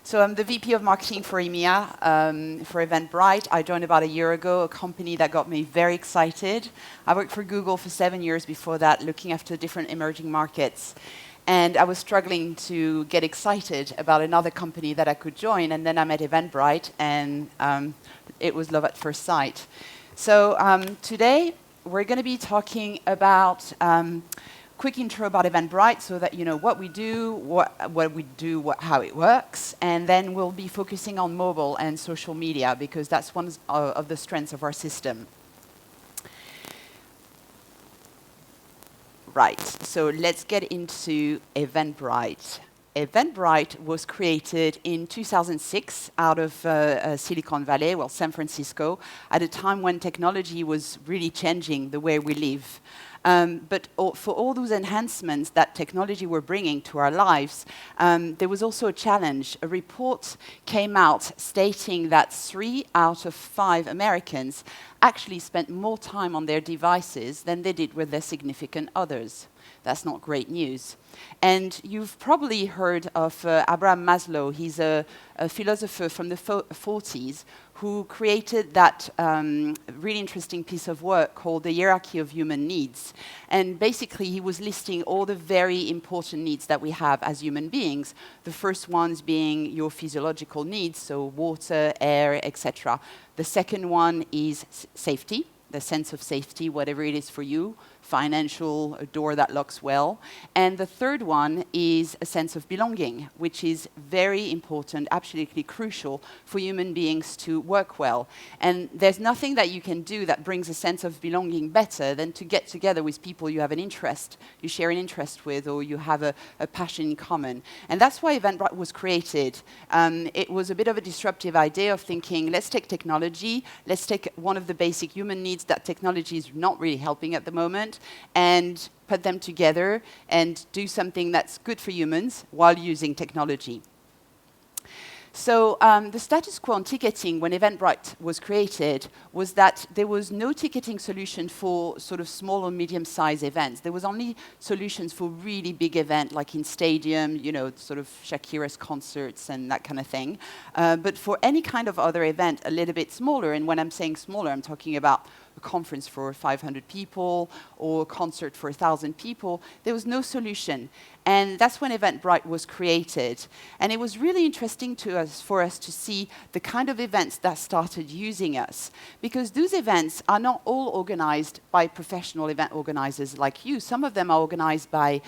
So I'm the VP of Marketing for EMEA for Eventbrite. I joined about a year ago, a company that got me very excited. I worked for Google for 7 years before that, looking after different emerging markets. And I was struggling to get excited about another company that I could join. And then I met Eventbrite, and it was love at first sight. So today, we're going to be talking about quick intro about Eventbrite so that you know what we do, how it works, and then we'll be focusing on mobile and social media because that's one of the strengths of our system. Right, so let's get into Eventbrite. Eventbrite was created in 2006 out of Silicon Valley, well, San Francisco, at a time when technology was really changing the way we live. But for all those enhancements that technology were bringing to our lives, there was also a challenge. A report came out stating that 3 out of 5 Americans actually spent more time on their devices than they did with their significant others. That's not great news. And you've probably heard of Abraham Maslow. He's a philosopher from the 40s who created that really interesting piece of work called The Hierarchy of Human Needs. And basically, he was listing all the very important needs that we have as human beings. The first ones being your physiological needs, so water, air, etc. The second one is safety, the sense of safety, whatever it is for you, financial, a door that locks well. And the third one is a sense of belonging, which is very important, absolutely crucial for human beings to work well. And there's nothing that you can do that brings a sense of belonging better than to get together with people you have an interest, you share an interest with, or you have a passion in common. And that's why Eventbrite was created. It was a bit of a disruptive idea of thinking, let's take technology, let's take one of the basic human needs that technology is not really helping at the moment, and put them together and do something that's good for humans while using technology. So the status quo on ticketing when Eventbrite was created was that there was no ticketing solution for sort of small or medium-sized events. There was only solutions for really big events, like in stadium, you know, sort of Shakira's concerts and that kind of thing. But for any kind of other event, a little bit smaller, and when I'm saying smaller, I'm talking about a conference for 500 people or a concert for 1,000 people, there was no solution. And that's when Eventbrite was created. And it was really interesting for us to see the kind of events that started using us. Because those events are not all organized by professional event organizers like you. Some of them are organized by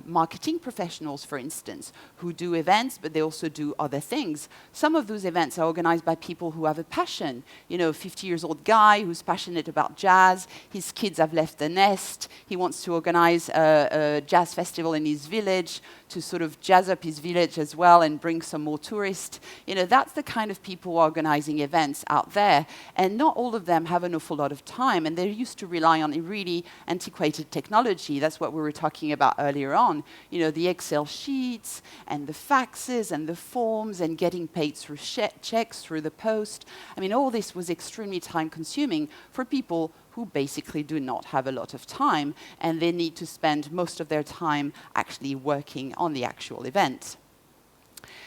marketing professionals, for instance, who do events, but they also do other things. Some of those events are organized by people who have a passion. You know, a 50-year-old guy who's passionate about jazz. His kids have left the nest. He wants to organize a jazz festival in his village to sort of jazz up his village as well and bring some more tourists. You know, that's the kind of people organizing events out there. And not all of them have an awful lot of time, and they're used to rely on a really antiquated technology. That's what we were talking about earlier on. You know, the Excel sheets and the faxes and the forms and getting paid through checks through the post. I mean, all this was extremely time-consuming for people who basically do not have a lot of time, and they need to spend most of their time actually working on the actual event.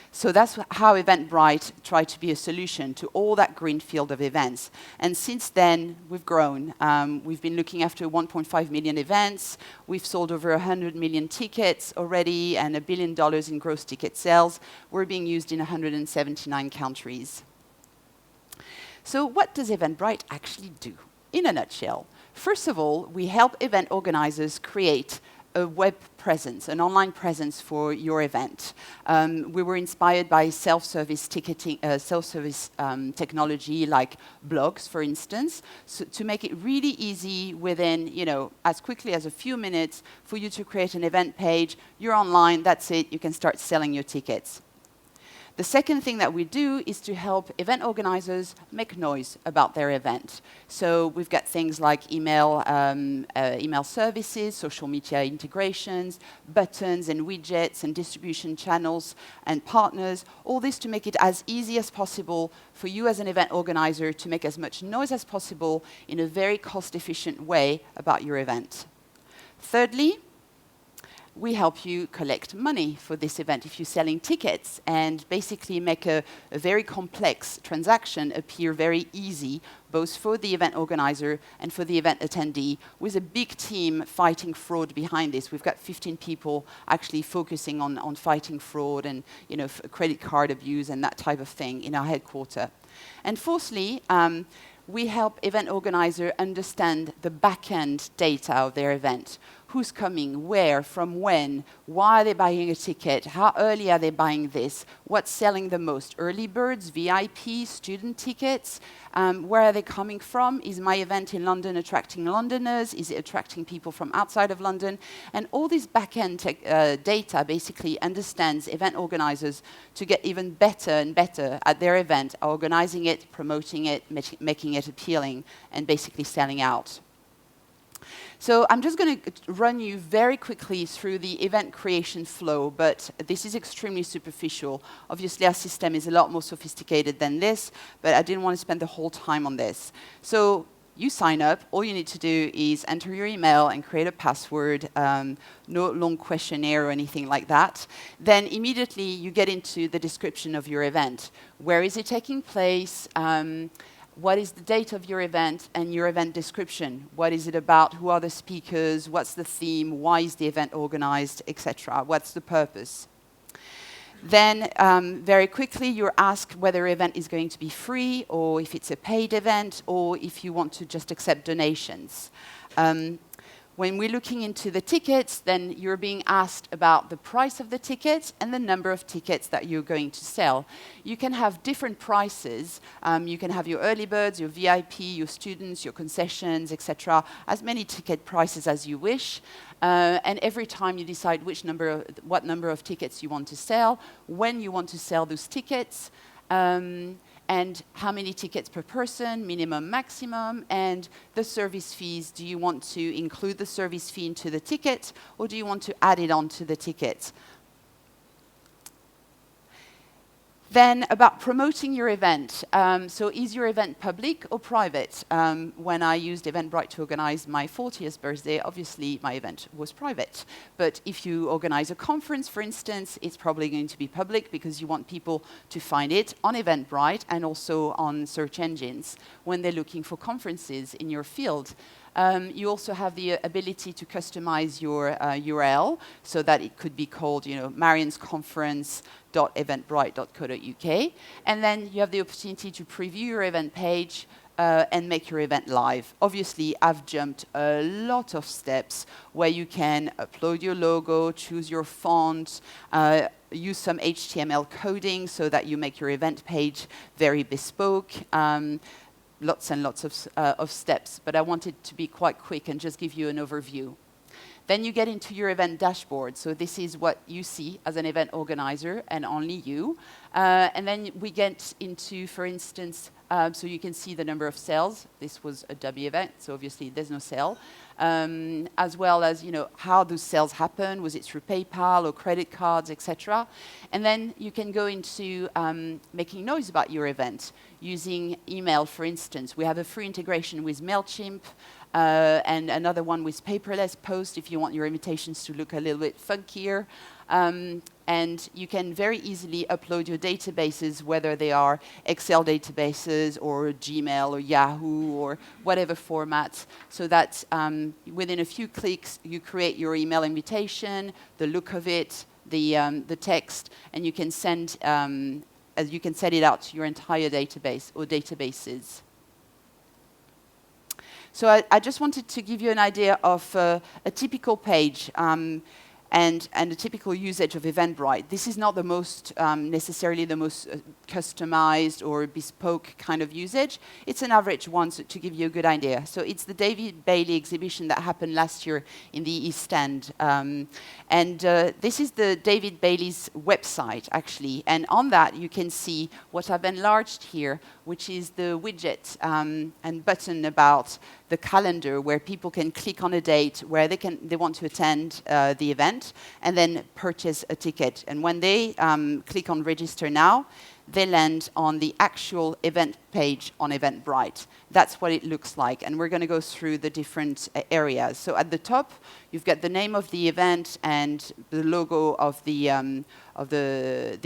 So that's how Eventbrite tried to be a solution to all that greenfield of events. And since then, we've grown. We've been looking after 1.5 million events. We've sold over 100 million tickets already and $1 billion in gross ticket sales. We're being used in 179 countries. So what does Eventbrite actually do? In a nutshell, first of all, we help event organizers create a web presence, an online presence for your event. We were inspired by self-service ticketing, technology like blogs, for instance, so to make it really easy within, you know, as quickly as a few minutes for you to create an event page. You're online, that's it, you can start selling your tickets. The second thing that we do is to help event organizers make noise about their event. So we've got things like email services, social media integrations, buttons and widgets and distribution channels and partners, all this to make it as easy as possible for you as an event organizer to make as much noise as possible in a very cost-efficient way about your event. Thirdly, we help you collect money for this event if you're selling tickets, and basically make a very complex transaction appear very easy, both for the event organizer and for the event attendee, with a big team fighting fraud behind this. We've got 15 people actually focusing on fighting fraud and credit card abuse and that type of thing in our headquarters. And fourthly, we help event organizers understand the back-end data of their event. Who's coming, where, from when, why are they buying a ticket, how early are they buying this, what's selling the most, early birds, VIP, student tickets, where are they coming from, is my event in London attracting Londoners, is it attracting people from outside of London, and all this back-end data basically understands event organizers to get even better and better at their event, organizing it, promoting it, making it appealing, and basically selling out. So I'm just going to run you very quickly through the event creation flow, but this is extremely superficial. Obviously, our system is a lot more sophisticated than this, but I didn't want to spend the whole time on this. So you sign up. All you need to do is enter your email and create a password, no long questionnaire or anything like that. Then immediately you get into the description of your event. Where is it taking place? What is the date of your event and your event description? What is it about? Who are the speakers? What's the theme? Why is the event organized, etc.? What's the purpose? Then very quickly you're asked whether your event is going to be free or if it's a paid event or if you want to just accept donations. When we're looking into the tickets, then you're being asked about the price of the tickets and the number of tickets that you're going to sell. You can have different prices. You can have your early birds, your VIP, your students, your concessions, etc., as many ticket prices as you wish. And every time you decide what number of tickets you want to sell, when you want to sell those tickets, and how many tickets per person, minimum, maximum, and the service fees. Do you want to include the service fee into the ticket, or do you want to add it onto the ticket? Then about promoting your event. So is your event public or private? When I used Eventbrite to organize my 40th birthday, obviously my event was private. But if you organize a conference, for instance, it's probably going to be public because you want people to find it on Eventbrite and also on search engines when they're looking for conferences in your field. You also have the ability to customize your URL so that it could be called, Marion's Conference.eventbrite.co.uk. And then you have the opportunity to preview your event page and make your event live. Obviously, I've jumped a lot of steps where you can upload your logo, choose your font, use some HTML coding so that you make your event page very bespoke. Lots and lots of steps, but I wanted to be quite quick and just give you an overview. Then you get into your event dashboard. So this is what you see as an event organizer, and only you. And then we get into, for instance, so you can see the number of sales. This was a dummy event, so obviously there's no sale. As well as how those sales happen. Was it through PayPal or credit cards, etc. And then you can go into making noise about your event using email, for instance. We have a free integration with MailChimp and another one with paperless post if you want your invitations to look a little bit funkier. And you can very easily upload your databases, whether they are Excel databases or Gmail or Yahoo or whatever format, so that within a few clicks you create your email invitation, the look of it, the text, and you can send it out to your entire database or databases. So I just wanted to give you an idea of a typical page and a typical usage of Eventbrite. This is not the most necessarily the most customized or bespoke kind of usage. It's an average one, so to give you a good idea. So it's the David Bailey exhibition that happened last year in the East End. This is the David Bailey's website, actually. And on that, you can see what I've enlarged here, which is the widget and button about the calendar where people can click on a date where they want to attend the event and then purchase a ticket. And when they click on register now, they land on the actual event page on Eventbrite. That's what it looks like, and we're going to go through the different areas. So at the top, you've got the name of the event and the logo of the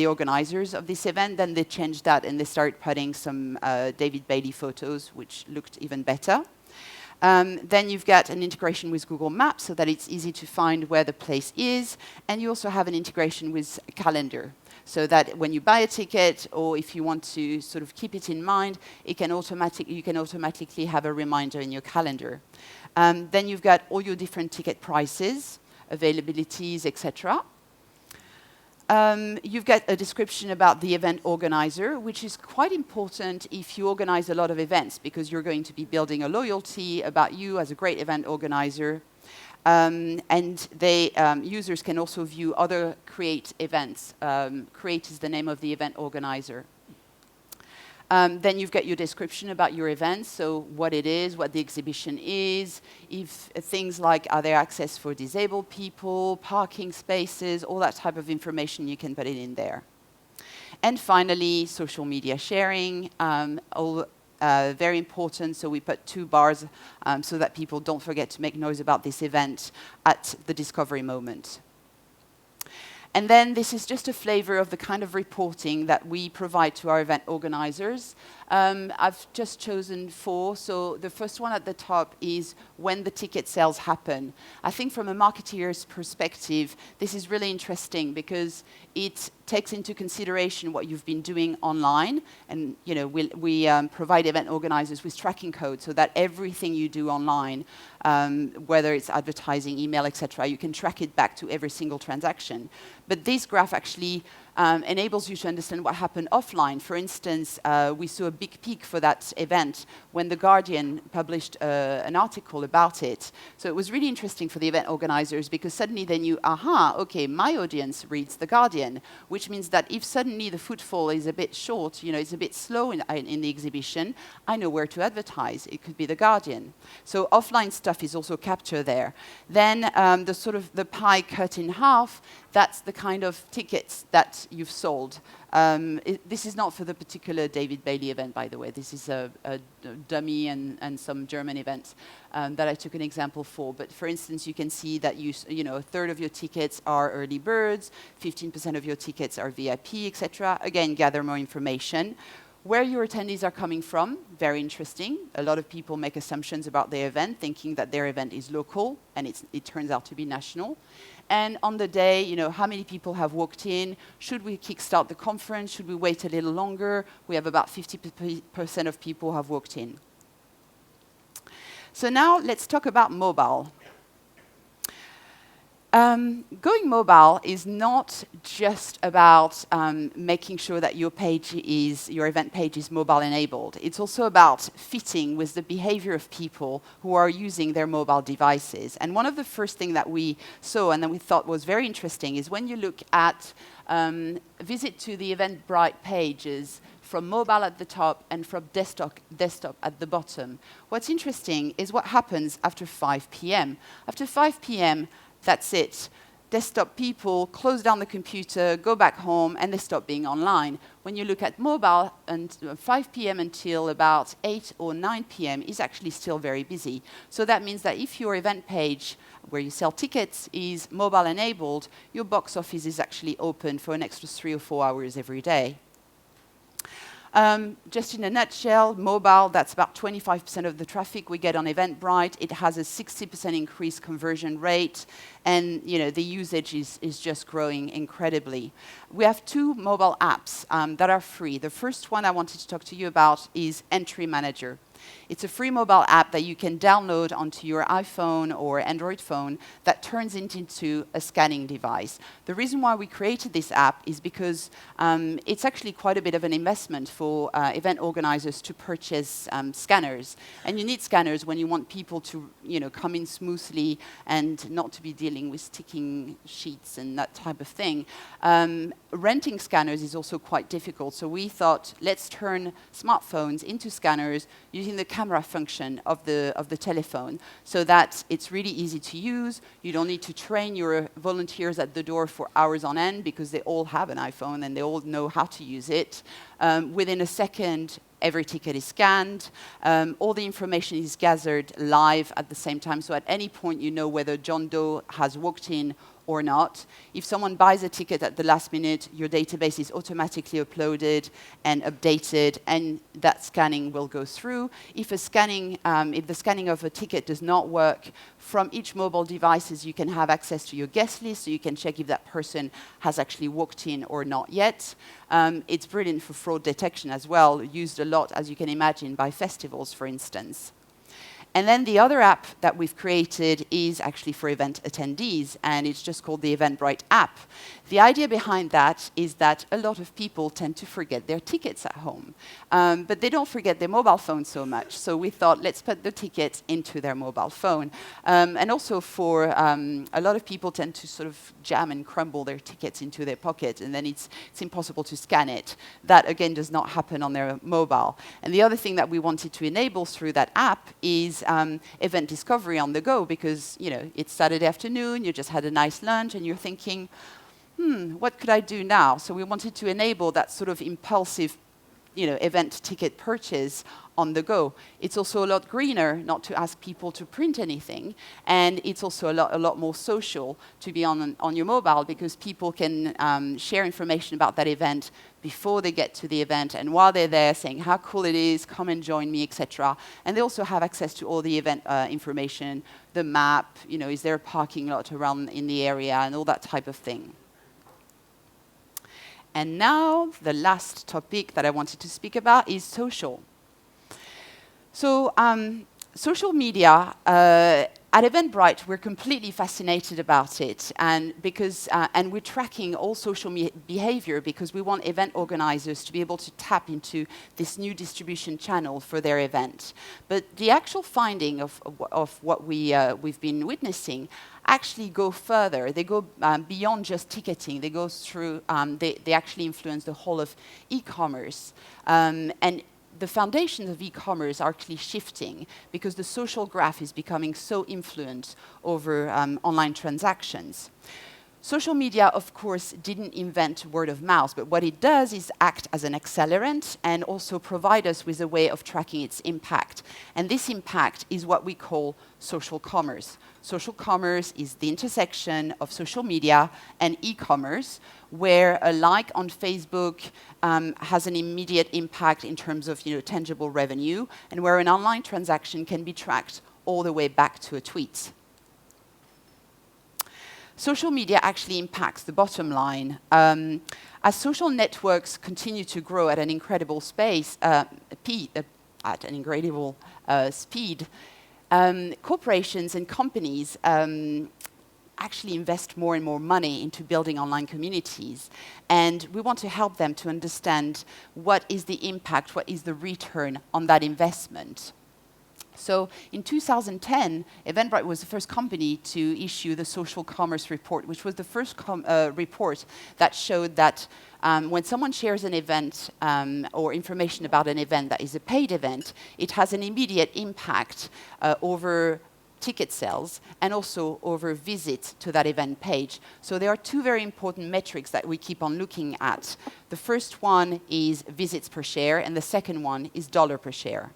organizers of this event. Then they changed that and they started putting some David Bailey photos, which looked even better. Then you've got an integration with Google Maps so that it's easy to find where the place is, and you also have an integration with a calendar, so that when you buy a ticket or if you want to sort of keep it in mind, you can automatically have a reminder in your calendar. Then you've got all your different ticket prices, availabilities, etc. You've got a description about the event organizer, which is quite important if you organize a lot of events, because you're going to be building a loyalty about you as a great event organizer. And users can also view other create events. Create is the name of the event organizer. Then you've got your description about your event, so what it is, what the exhibition is, if things like are there access for disabled people, parking spaces, all that type of information, you can put it in there. And finally, social media sharing, very important, so we put 2 bars so that people don't forget to make noise about this event at the discovery moment. And then this is just a flavor of the kind of reporting that we provide to our event organizers. I've just chosen 4. So the first one at the top is when the ticket sales happen. I think from a marketeer's perspective, this is really interesting because it takes into consideration what you've been doing online. And we provide event organizers with tracking code so that everything you do online, whether it's advertising, email, etc., you can track it back to every single transaction. But this graph actually enables you to understand what happened offline. For instance, we saw a big peak for that event when The Guardian published an article about it. So it was really interesting for the event organizers because suddenly they knew, aha, okay, my audience reads The Guardian, which means that if suddenly the footfall is a bit short, it's a bit slow in the exhibition, I know where to advertise. It could be The Guardian. So offline stuff is also captured there. Then the pie cut in half, that's the kind of tickets that you've sold. This is not for the particular David Bailey event, by the way. This is a dummy and some German events that I took an example for. But for instance, you can see that a third of your tickets are early birds, 15% of your tickets are VIP, etc. Again, gather more information. Where your attendees are coming from, very interesting. A lot of people make assumptions about their event, thinking that their event is local, and it turns out to be national. And on the day, how many people have walked in? Should we kickstart the conference? Should we wait a little longer? We have about 50% of people who have walked in. So now let's talk about mobile. Going mobile is not just about making sure that your event page is mobile enabled. It's also about fitting with the behavior of people who are using their mobile devices. And one of the first things that we saw and that we thought was very interesting is when you look at visit to the Eventbrite pages from mobile at the top and from desktop at the bottom. What's interesting is what happens after 5 p.m. After 5 p.m., that's it. Desktop people close down the computer, go back home, and they stop being online. When you look at mobile, and 5 p.m. until about 8 or 9 p.m. is actually still very busy. So that means that if your event page where you sell tickets is mobile enabled, your box office is actually open for an extra 3 or 4 hours every day. Just in a nutshell, mobile, that's about 25% of the traffic we get on Eventbrite. It has a 60% increased conversion rate, and the usage is just growing incredibly. We have 2 mobile apps that are free. The first one I wanted to talk to you about is Entry Manager. It's a free mobile app that you can download onto your iPhone or Android phone that turns it into a scanning device. The reason why we created this app is because it's actually quite a bit of an investment for event organizers to purchase scanners. And you need scanners when you want people to come in smoothly and not to be dealing with sticking sheets and that type of thing. Renting scanners is also quite difficult. So we thought, let's turn smartphones into scanners using the camera function of the telephone so that it's really easy to use. You don't need to train your volunteers at the door for hours on end because they all have an iPhone and they all know how to use it. Within a second, every ticket is scanned. All the information is gathered live at the same time. So at any point, you know whether John Doe has walked in or not. If someone buys a ticket at the last minute, your database is automatically uploaded and updated, and that scanning will go through. If the scanning of a ticket does not work, from each mobile devices, you can have access to your guest list, so you can check if that person has actually walked in or not yet. It's brilliant for fraud detection as well, used a lot, as you can imagine, by festivals, for instance. And then the other app that we've created is actually for event attendees, and it's just called the Eventbrite app. The idea behind that is that a lot of people tend to forget their tickets at home, but they don't forget their mobile phone so much. So we thought, let's put the tickets into their mobile phone. And also for a lot of people tend to sort of jam and crumble their tickets into their pocket, and then it's impossible to scan it. That, again, does not happen on their mobile. And the other thing that we wanted to enable through that app is event discovery on the go, because it's Saturday afternoon, you just had a nice lunch, and you're thinking, what could I do now? So we wanted to enable that sort of impulsive event ticket purchase on the go. It's also a lot greener not to ask people to print anything, and it's also a lot more social to be on your mobile, because people can share information about that event before they get to the event and while they're there, saying how cool it is, come and join me, etc. And they also have access to all the event information, the map, is there a parking lot around in the area, and all that type of thing. And now, the last topic that I wanted to speak about is social. So, social media, at Eventbrite, we're completely fascinated about it, and we're tracking all social behavior because we want event organizers to be able to tap into this new distribution channel for their event. But the actual finding of what we've been witnessing actually go further. They go beyond just ticketing. They go through, they actually influence the whole of e-commerce. And the foundations of e-commerce are actually shifting because the social graph is becoming so influent over online transactions. Social media, of course, didn't invent word of mouth, but what it does is act as an accelerant and also provide us with a way of tracking its impact. And this impact is what we call social commerce. Social commerce is the intersection of social media and e-commerce, where a like on Facebook has an immediate impact in terms of tangible revenue, and where an online transaction can be tracked all the way back to a tweet. Social media actually impacts the bottom line. As social networks continue to grow at an incredible speed, corporations and companies actually invest more and more money into building online communities. And we want to help them to understand what is the impact, what is the return on that investment. So in 2010, Eventbrite was the first company to issue the social commerce report, which was the first report that showed that when someone shares an event or information about an event that is a paid event, it has an immediate impact over ticket sales and also over visits to that event page. So there are two very important metrics that we keep on looking at. The first one is visits per share, and the second one is dollar per share.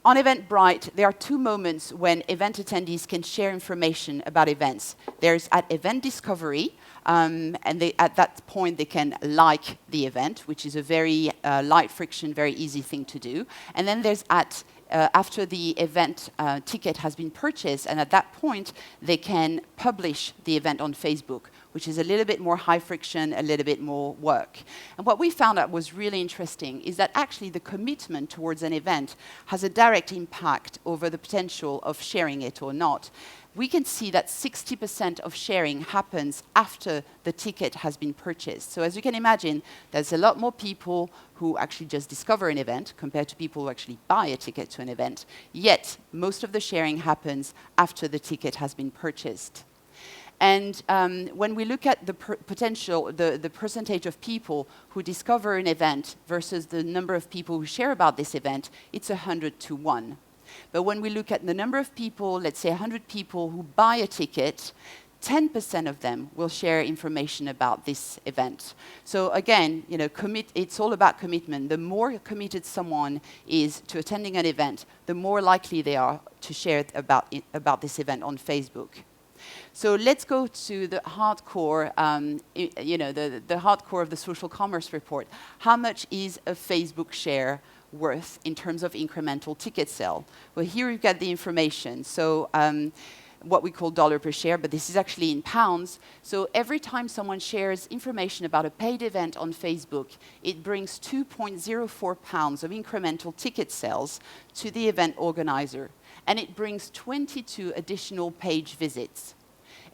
On Eventbrite, there are two moments when event attendees can share information about events. There's at event discovery, and at that point they can like the event, which is a very light friction, very easy thing to do. And then there's at after the event ticket has been purchased, and at that point they can publish the event on Facebook, which is a little bit more high friction, a little bit more work. And what we found out was really interesting is that actually the commitment towards an event has a direct impact over the potential of sharing it or not. We can see that 60% of sharing happens after the ticket has been purchased. So as you can imagine, there's a lot more people who actually just discover an event compared to people who actually buy a ticket to an event. Yet, most of the sharing happens after the ticket has been purchased. And when we look at the the percentage of people who discover an event versus the number of people who share about this event, it's 100 to 1. But when we look at the number of people, let's say 100 people who buy a ticket, 10% of them will share information about this event. So again, it's all about commitment. The more committed someone is to attending an event, the more likely they are to share about this event on Facebook. So let's go to the hardcore, the hardcore of the social commerce report. How much is a Facebook share worth in terms of incremental ticket sale? Well, here you've got the information. So what we call dollar per share, but this is actually in pounds. So every time someone shares information about a paid event on Facebook, it brings 2.04 pounds of incremental ticket sales to the event organizer. And it brings 22 additional page visits.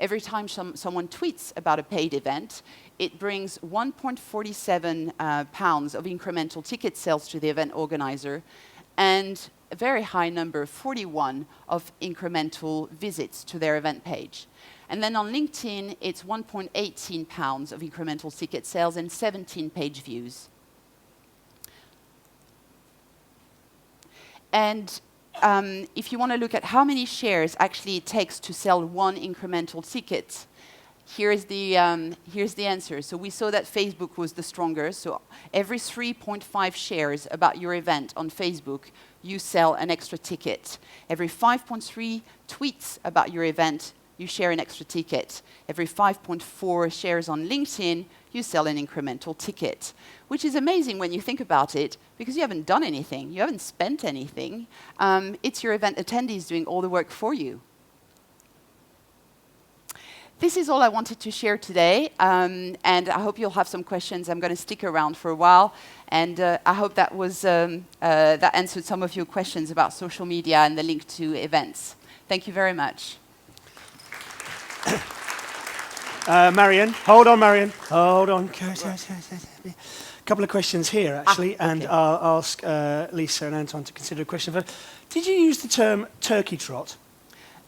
Every time someone tweets about a paid event, it brings 1.47 pounds of incremental ticket sales to the event organizer, and a very high number, 41, of incremental visits to their event page. And then on LinkedIn, it's 1.18 pounds of incremental ticket sales and 17 page views. And if you want to look at how many shares actually it takes to sell one incremental ticket, here's the answer. So we saw that Facebook was the strongest. So every 3.5 shares about your event on Facebook, you sell an extra ticket. Every 5.3 tweets about your event, you share an extra ticket. Every 5.4 shares on LinkedIn, you sell an incremental ticket, which is amazing when you think about it, because you haven't done anything. You haven't spent anything. It's your event attendees doing all the work for you. This is all I wanted to share today, and I hope you'll have some questions. I'm going to stick around for a while, and I hope that that answered some of your questions about social media and the link to events. Thank you very much. Marion, hold on, Marion. Hold on. A couple of questions here, actually, and I'll ask Lisa and Anton to consider a question first. Did you use the term turkey trot?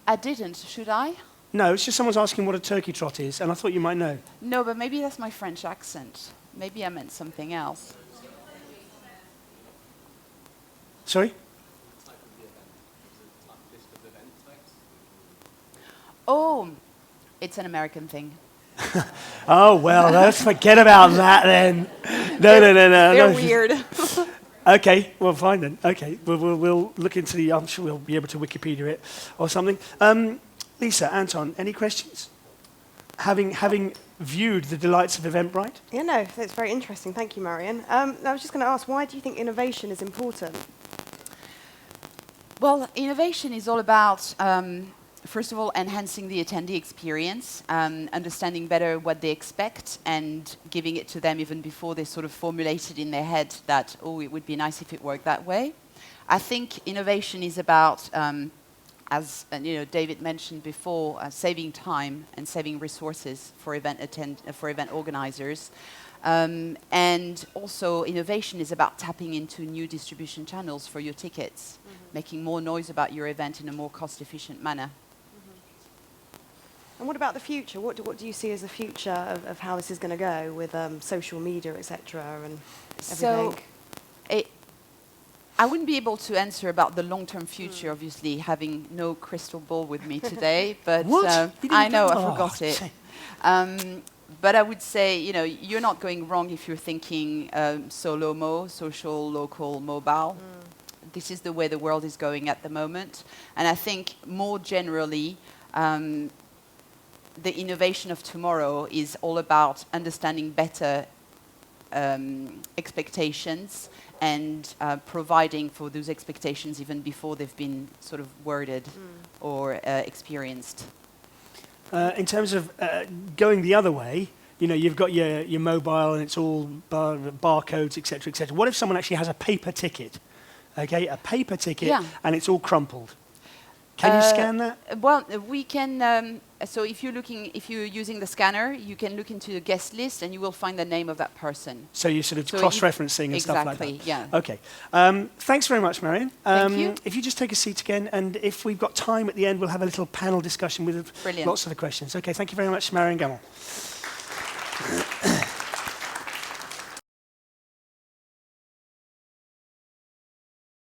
I didn't. Should I? No, it's just someone's asking what a turkey trot is, and I thought you might know. No, but maybe that's my French accent. Maybe I meant something else. Sorry? Oh, it's an American thing. Oh, well, let's forget about that then. No. They're weird. Okay, well, fine then. Okay, we'll look into I'm sure we'll be able to Wikipedia it or something. Lisa, Anton, any questions? Having viewed the delights of Eventbrite? Yeah, no, that's very interesting. Thank you, Marion. I was just going to ask, why do you think innovation is important? Well, innovation is all about, first of all, enhancing the attendee experience, understanding better what they expect, and giving it to them even before they sort of formulate it in their head that, oh, it would be nice if it worked that way. I think innovation is about, as David mentioned before, saving time and saving resources for event organizers. And also, innovation is about tapping into new distribution channels for your tickets, making more noise about your event in a more cost-efficient manner. And what about the future? What do you see as the future of how this is going to go with social media, etc., and everything? So, I wouldn't be able to answer about the long-term future, obviously, having no crystal ball with me today. But I know, I forgot it. But I would say, you're not going wrong if you're thinking SOLOMO, social, local, mobile. This is the way the world is going at the moment. And I think more generally, the innovation of tomorrow is all about understanding better expectations and providing for those expectations even before they've been sort of worded or experienced. In terms of going the other way, you've got your mobile and it's all barcodes, etc., etc. What if someone actually has a paper ticket? Okay, a paper ticket, and it's all crumpled. Can you scan that? Well, we can. So if you're using the scanner, you can look into the guest list, and you will find the name of that person. So you're sort of So cross-referencing and stuff like that. Exactly. Yeah. Okay. Thanks very much, Marion. Thank you. If you just take a seat again, and if we've got time at the end, we'll have a little panel discussion with Brilliant. lots of the questions. Okay. Thank you very much, Marion Gamel.